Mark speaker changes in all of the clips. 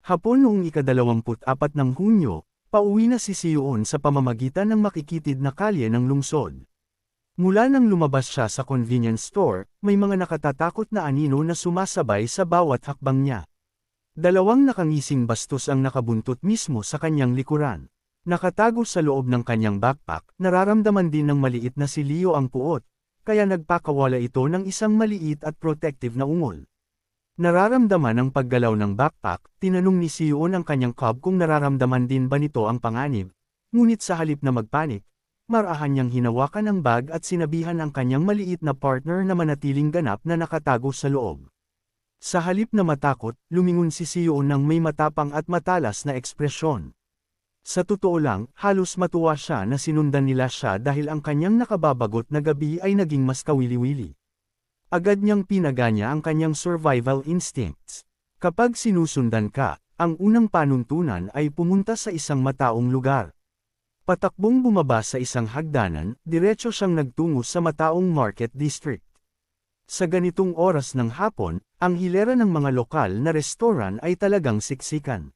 Speaker 1: Hapon noong ika-24 ng Hunyo, pauwi na si Sion sa pamamagitan ng makikitid na kalye ng lungsod. Mula nang lumabas siya sa convenience store, may mga nakatatakot na anino na sumasabay sa bawat hakbang niya. Dalawang nakangising bastos ang nakabuntot mismo sa kanyang likuran. Nakatago sa loob ng kanyang backpack, nararamdaman din ng maliit na si Leo ang puot, kaya nagpakawala ito ng isang maliit at protective na ungol. Nararamdaman ang paggalaw ng backpack, tinanong ni Sion ang kanyang cub kung nararamdaman din ba nito ang panganib, ngunit sa halip na magpanik, marahan niyang hinawakan ang bag at sinabihan ang kanyang maliit na partner na manatiling ganap na nakatago sa loob. Sa halip na matakot, lumingon si Sion ng may matapang at matalas na ekspresyon. Sa totoo lang, halos matuwa siya na sinundan nila siya dahil ang kanyang nakababagot na gabi ay naging mas kawili-wili. Agad niyang pinaganya ang kanyang survival instincts. Kapag sinusundan ka, ang unang panuntunan ay pumunta sa isang mataong lugar. Patakbong bumaba sa isang hagdanan, diretso siyang nagtungo sa mataong market district. Sa ganitong oras ng hapon, ang hilera ng mga lokal na restoran ay talagang siksikan.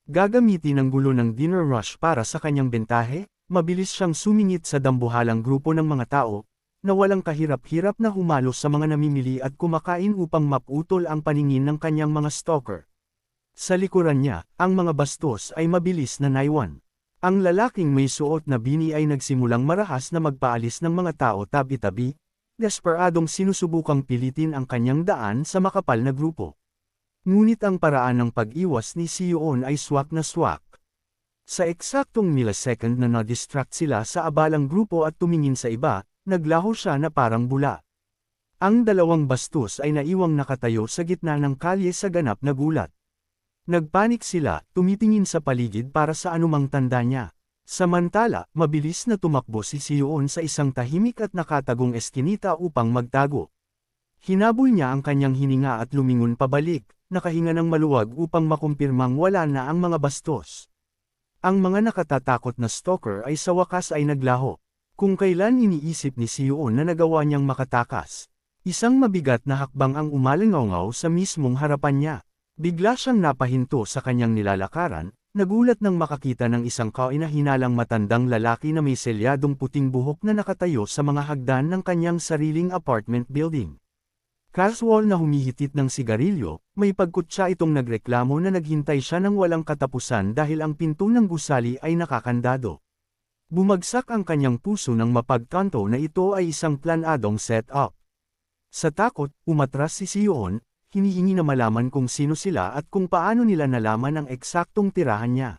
Speaker 1: Gagamitin ang gulo ng dinner rush para sa kanyang bentahe, mabilis siyang sumingit sa dambuhalang grupo ng mga tao, na walang kahirap-hirap na humalo sa mga namimili at kumakain upang maputol ang paningin ng kanyang mga stalker. Sa likuran niya, ang mga bastos ay mabilis na naiwan. Ang lalaking may suot na bini ay nagsimulang marahas na magpaalis ng mga tao tabi-tabi, desperadong sinusubukang pilitin ang kanyang daan sa makapal na grupo. Ngunit ang paraan ng pag-iwas ni Sion ay swak na swak. Sa eksaktong millisecond na na-distract sila sa abalang grupo at tumingin sa iba, naglaho siya na parang bula. Ang dalawang bastos ay naiwang nakatayo sa gitna ng kalye sa ganap na gulat. Nagpanik sila, tumitingin sa paligid para sa anumang tanda niya. Samantala, mabilis na tumakbo si Sion sa isang tahimik at nakatagong eskinita upang magtago. Hinabol niya ang kanyang hininga at lumingon pabalik, nakahinga ng maluwag upang makumpirmang wala na ang mga bastos. Ang mga nakatatakot na stalker ay sa wakas ay naglaho. Kung kailan iniisip ni Sion na nagawa niyang makatakas. Isang mabigat na hakbang ang umalingaw sa mismong harapan niya. Bigla siyang napahinto sa kanyang nilalakaran, nagulat nang makakita ng isang kainahinalang matandang lalaki na may selyadong puting buhok na nakatayo sa mga hagdan ng kanyang sariling apartment building. Casual na humihitit ng sigarilyo, may pagkutsa itong nagreklamo na naghintay siya ng walang katapusan dahil ang pinto ng gusali ay nakakandado. Bumagsak ang kanyang puso nang mapagtanto na ito ay isang planadong set-up. Sa takot, umatras si Sion, hinihingi na malaman kung sino sila at kung paano nila nalaman ang eksaktong tirahan niya.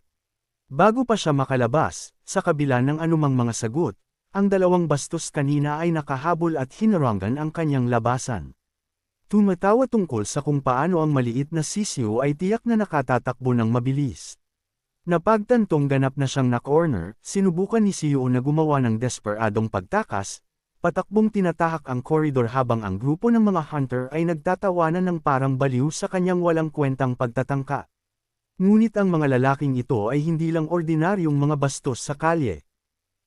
Speaker 1: Bago pa siya makalabas, sa kabila ng anumang mga sagot, ang dalawang bastos kanina ay nakahabol at hinarangan ang kanyang labasan. Tumatawa tungkol sa kung paano ang maliit na sisiyo ay tiyak na nakatatakbo ng mabilis. Napagtantong ganap na siyang na-corner, sinubukan ni Sion na gumawa ng desperadong pagtakas, patakbong tinatahak ang koridor habang ang grupo ng mga hunter ay nagtatawanan ng parang baliw sa kanyang walang kwentang pagtatangka. Ngunit ang mga lalaking ito ay hindi lang ordinaryong mga bastos sa kalye.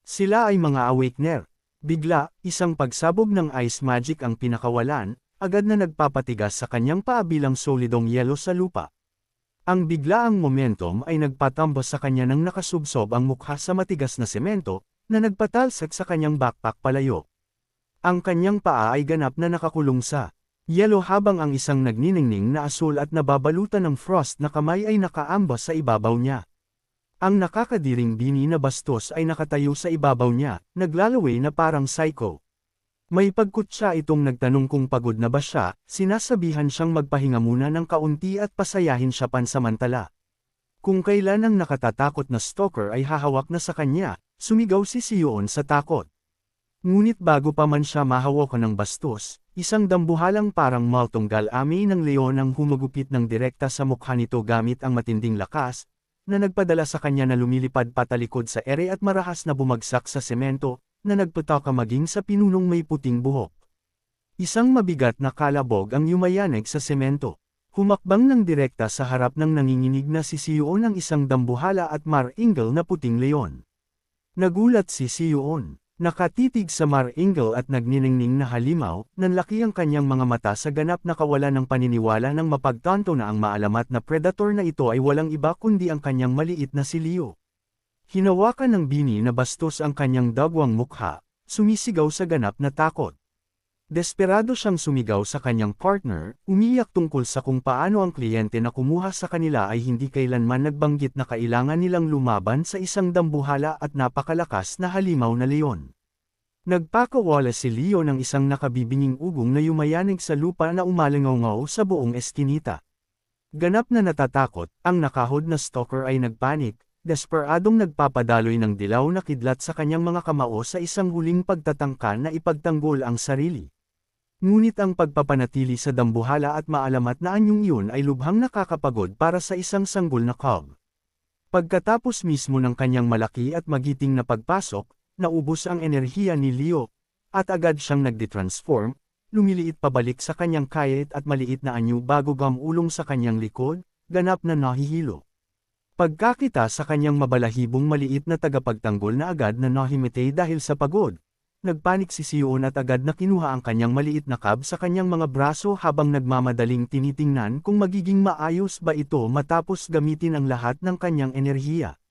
Speaker 1: Sila ay mga awakener. Bigla, isang pagsabog ng ice magic ang pinakawalan, agad na nagpapatigas sa kanyang paa bilang solidong yelo sa lupa. Ang biglaang momentum ay nagpatambas sa kanya nang nakasubsob ang mukha sa matigas na semento, na nagpatalsik sa kanyang backpack palayo. Ang kanyang paa ay ganap na nakakulong sa yelo habang ang isang nagniningning na asul at nababalutan ng frost na kamay ay nakaambas sa ibabaw niya. Ang nakakadiring bini na bastos ay nakatayo sa ibabaw niya, naglalaway na parang psycho. May pagkutsa itong nagtanong kung pagod na ba siya, sinasabihan siyang magpahinga muna ng kaunti at pasayahin siya pansamantala. Kung kailan ang nakatatakot na stalker ay hahawak na sa kanya, sumigaw si Sion sa takot. Ngunit bago pa man siya mahawakan ng bastos, isang dambuhalang parang maltong galami ng leon ang humagupit ng direkta sa mukha nito gamit ang matinding lakas, na nagpadala sa kanya na lumilipad patalikod sa ere at marahas na bumagsak sa semento, na nagpataka maging sa pinunong may puting buhok. Isang mabigat na kalabog ang yumayanig sa semento. Humakbang ng direkta sa harap ng nanginginig na si Sion ang isang dambuhala at maringal na puting leon. Nagulat si Sion. Nakatitig sa Mar-Engel at nagniningning na halimaw, nanlaki ang kanyang mga mata sa ganap na kawalan ng paniniwala nang mapagtanto na ang maalamat na predator na ito ay walang iba kundi ang kanyang maliit na si Leo. Hinawakan ng bini na bastos ang kanyang dagwang mukha, sumisigaw sa ganap na takot. Desperado siyang sumigaw sa kanyang partner, umiyak tungkol sa kung paano ang kliyente na kumuha sa kanila ay hindi kailanman nagbanggit na kailangan nilang lumaban sa isang dambuhala at napakalakas na halimaw na leon. Nagpakawala si Leo ng isang nakabibinging ugong na yumayanig sa lupa na umalingaw sa buong eskinita. Ganap na natatakot, ang nakahod na stalker ay nagpanik, desperadong nagpapadaloy ng dilaw na kidlat sa kanyang mga kamao sa isang huling pagtatangka na ipagtanggol ang sarili. Ngunit ang pagpapanatili sa dambuhala at maalamat na anyong iyon ay lubhang nakakapagod para sa isang sanggol na cub. Pagkatapos mismo ng kanyang malaki at magiting na pagpasok, naubos ang enerhiya ni Leo, at agad siyang nagde-transform, lumiliit pabalik sa kanyang kayet at maliit na anyo bago gamulong sa kanyang likod, ganap na nahihilo. Pagkakita sa kanyang mabalahibong maliit na tagapagtanggol na agad na nahimatay dahil sa pagod, nagpanik si Sion at agad na kinuha ang kanyang maliit na cub sa kanyang mga braso habang nagmamadaling tinitingnan kung magiging maayos ba ito matapos gamitin ang lahat ng kanyang enerhiya.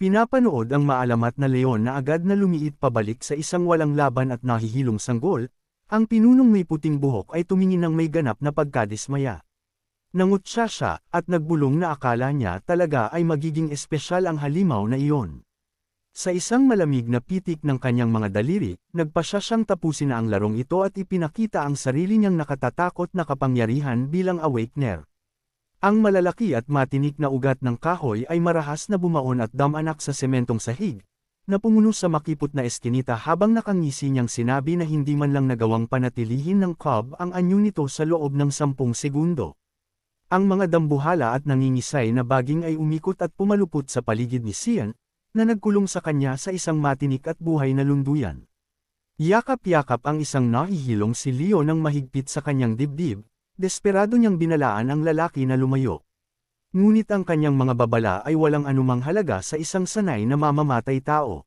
Speaker 1: Pinapanood ang maalamat na leon na agad na lumiit pabalik sa isang walang laban at nahihilong sanggol, ang pinunong may puting buhok ay tumingin ng may ganap na pagkadismaya. Nangutya siya, at nagbulong na akala niya talaga ay magiging espesyal ang halimaw na iyon. Sa isang malamig na pitik ng kanyang mga daliri, nagpasya siyang tapusin na ang larong ito at ipinakita ang sarili niyang nakatatakot na kapangyarihan bilang awakener. Ang malalaki at matinik na ugat ng kahoy ay marahas na bumaon at damanak sa sementong sahig, na pumuno sa makipot na eskinita habang nakangisi niyang sinabi na hindi man lang nagawang panatilihin ng cub ang anyo nito sa loob ng 10 segundo. Ang mga dambuhala at nangingisay na baging ay umikot at pumalupot sa paligid ni Sion, na nagkulong sa kanya sa isang matinik at buhay na lunduyan. Yakap-yakap ang isang nahihilong si Leo nang mahigpit sa kanyang dibdib, desperado niyang binalaan ang lalaki na lumayo. Ngunit ang kanyang mga babala ay walang anumang halaga sa isang sanay na mamamatay tao.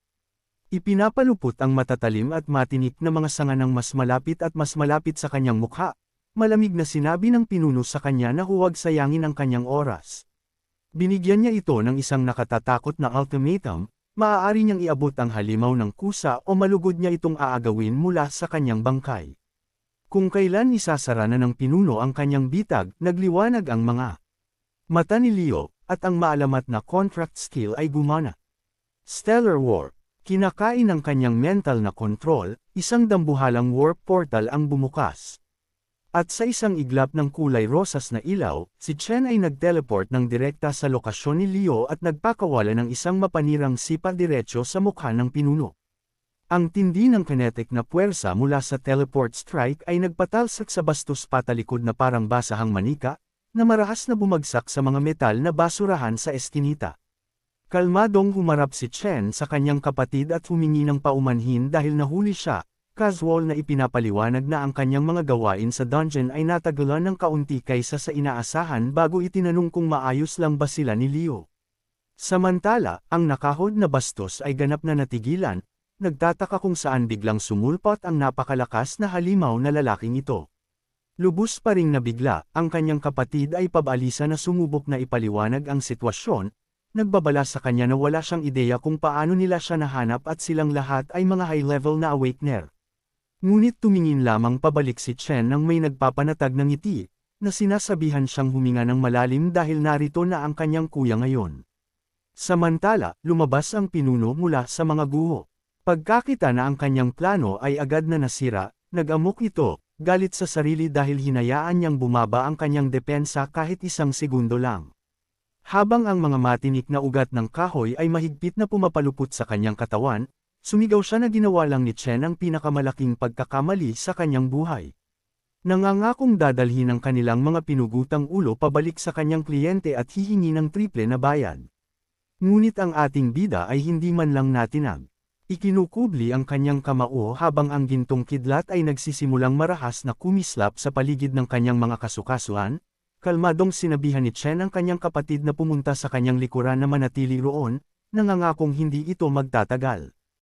Speaker 1: Ipinapalupot ang matatalim at matinik na mga sanga ng mas malapit sa kanyang mukha. Malamig na sinabi ng pinuno sa kanya na huwag sayangin ang kanyang oras. Binigyan niya ito ng isang nakatatakot na ultimatum, maaari niyang iabot ang halimaw ng kusa o malugod niya itong aagawin mula sa kanyang bangkay. Kung kailan isasara na ng pinuno ang kanyang bitag, nagliwanag ang mga mata ni Leo, at ang maalamat na contract skill ay gumana. Stellar Warp, kinakain ng kanyang mental na kontrol, isang dambuhalang warp portal ang bumukas. At sa isang iglap ng kulay rosas na ilaw, si Chen ay nag-teleport ng direkta sa lokasyon ni Leo at nagpakawala ng isang mapanirang sipa diretso sa mukha ng pinuno. Ang tindi ng kinetic na puwersa mula sa teleport strike ay nagpatalsak sa bastos patalikod na parang basahang manika, na marahas na bumagsak sa mga metal na basurahan sa eskinita. Kalmadong humarap si Chen sa kanyang kapatid at humingi ng paumanhin dahil nahuli siya. Casual na ipinapaliwanag na ang kanyang mga gawain sa dungeon ay natagalan ng kaunti kaysa sa inaasahan bago itinanong kung maayos lang ba sila ni Leo. Samantala, ang nakahod na bastos ay ganap na natigilan, nagtataka kung saan biglang sumulpot ang napakalakas na halimaw na lalaking ito. Lubos pa ring nabigla, ang kanyang kapatid ay pabalisa na sumubok na ipaliwanag ang sitwasyon, nagbabala sa kanya na wala siyang ideya kung paano nila siya nahanap at silang lahat ay mga high-level na awakener. Ngunit tumingin lamang pabalik si Chen nang may nagpapanatag ng ngiti, na sinasabihan siyang huminga ng malalim dahil narito na ang kanyang kuya ngayon. Samantala, lumabas ang pinuno mula sa mga guho. Pagkakita na ang kanyang plano ay agad na nasira, nag-amok ito, galit sa sarili dahil hinayaan niyang bumaba ang kanyang depensa kahit isang segundo lang. Habang ang mga matinik na ugat ng kahoy ay mahigpit na pumapalupot sa kanyang katawan, sumigaw siya na ginawa lang ni Chen ang pinakamalaking pagkakamali sa kanyang buhay. Nangangakong dadalhin ang kanilang mga pinugutang ulo pabalik sa kanyang kliyente at hihingi ng triple na bayad. Ngunit ang ating bida ay hindi man lang natinag. Ikinukubli ang kanyang kamao habang ang gintong kidlat ay nagsisimulang marahas na kumislap sa paligid ng kanyang mga kasukasuan. Kalmadong sinabihan ni Chen ang kanyang kapatid na pumunta sa kanyang likuran na manatili roon, nangangakong hindi ito magtatagal.